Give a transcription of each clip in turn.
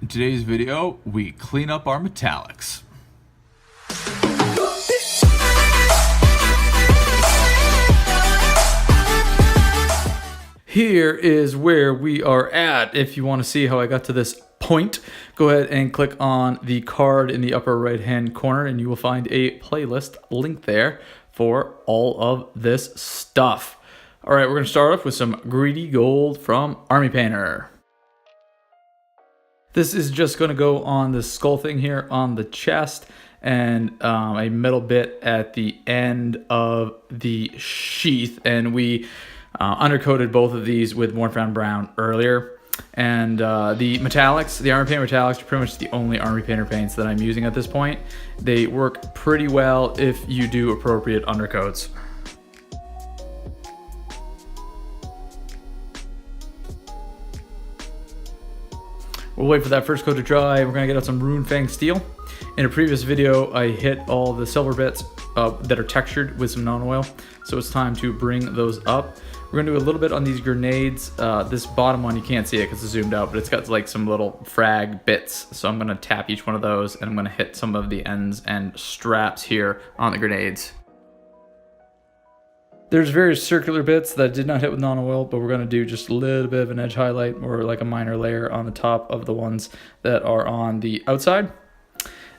In today's video, we clean up our metallics. Here is where we are at. If you want to see how I got to this point, go ahead and click on the card in the upper right hand corner and you will find a playlist link there for all of this stuff. All right, we're going to start off with some greedy gold from Army Painter. This is just going to go on the skull thing here on the chest and a metal bit at the end of the sheath. And we undercoated both of these with Morphound Brown earlier. And the metallics, the Army Painter metallics, are pretty much the only Army Painter paints that I'm using at this point. They work pretty well if you do appropriate undercoats. We'll wait for that first coat to dry. We're gonna get out some Runefang steel. In a previous video, I hit all the silver bits that are textured with some non-oil, so it's time to bring those up. We're gonna do a little bit on these grenades. This bottom one, you can't see it because it's zoomed out, but it's got like some little frag bits. So I'm gonna tap each one of those and I'm gonna hit some of the ends and straps here on the grenades. There's various circular bits that I did not hit with non-oil, but we're going to do just a little bit of an edge highlight or like a minor layer on the top of the ones that are on the outside.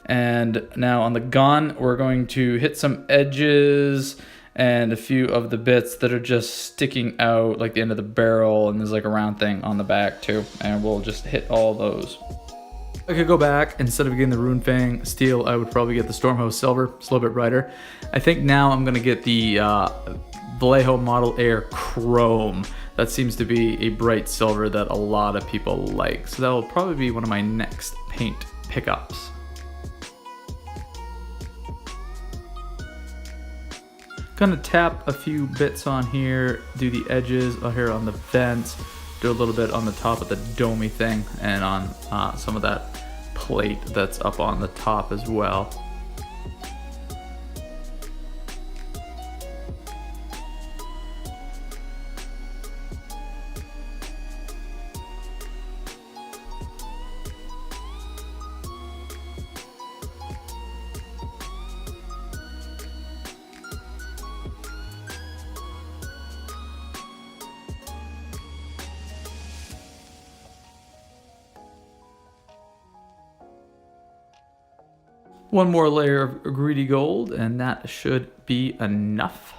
And now on the gun, we're going to hit some edges and a few of the bits that are just sticking out, like the end of the barrel, and there's like a round thing on the back too. And we'll just hit all those. I could go back, instead of getting the Runefang steel, I would probably get the Stormhost silver. It's a little bit brighter. I think now I'm going to get the Vallejo Model Air Chrome. That seems to be a bright silver that a lot of people like. So that'll probably be one of my next paint pickups. Gonna tap a few bits on here, do the edges here on the vents, do a little bit on the top of the domey thing, and on some of that plate that's up on the top as well. One more layer of greedy gold, and that should be enough.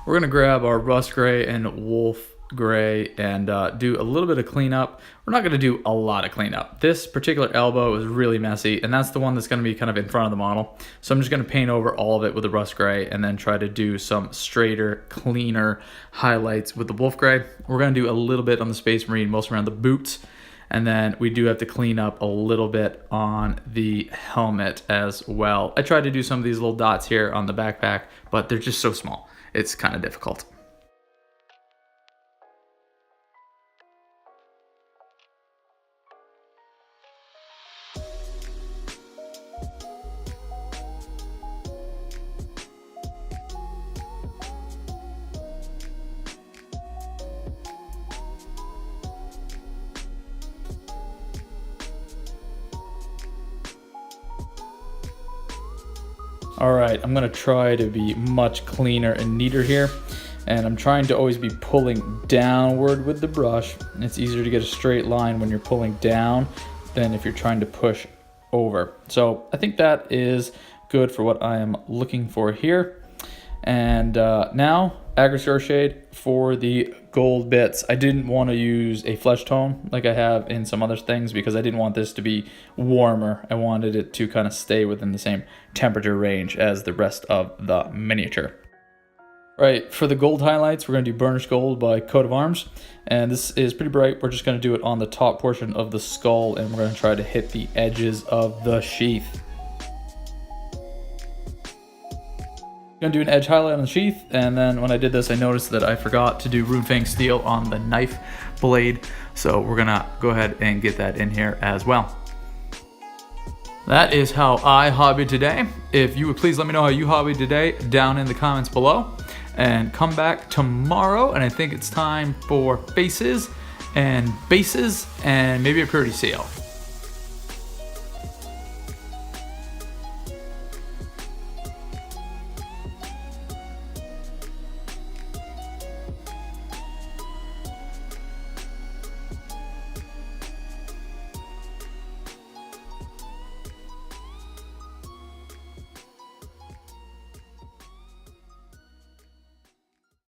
We're gonna grab our rust gray and wolf gray and do a little bit of cleanup. We're not gonna do a lot of cleanup. This particular elbow is really messy, and that's the one that's gonna be kind of in front of the model. So I'm just gonna paint over all of it with the rust gray and then try to do some straighter, cleaner highlights with the wolf gray. We're gonna do a little bit on the Space Marine, mostly around the boots. And then we do have to clean up a little bit on the helmet as well. I tried to do some of these little dots here on the backpack, but they're just so small. It's kind of difficult. All right, I'm gonna try to be much cleaner and neater here. And I'm trying to always be pulling downward with the brush. It's easier to get a straight line when you're pulling down than if you're trying to push over. So I think that is good for what I am looking for here. And now, Agrisaur shade for the gold bits. I didn't want to use a flesh tone like I have in some other things because I didn't want this to be warmer. I wanted it to kind of stay within the same temperature range as the rest of the miniature. Right, for the gold highlights, we're going to do Burnished Gold by Coat of Arms. And this is pretty bright. We're just going to do it on the top portion of the skull, and we're going to try to hit the edges of the sheath. Gonna do an edge highlight on the sheath, and then when I did this, I noticed that I forgot to do Runefang Steel on the knife blade. So we're gonna go ahead and get that in here as well. That is how I hobbied today. If you would please let me know how you hobbied today down in the comments below. And come back tomorrow, and I think it's time for faces and bases and maybe a purity seal.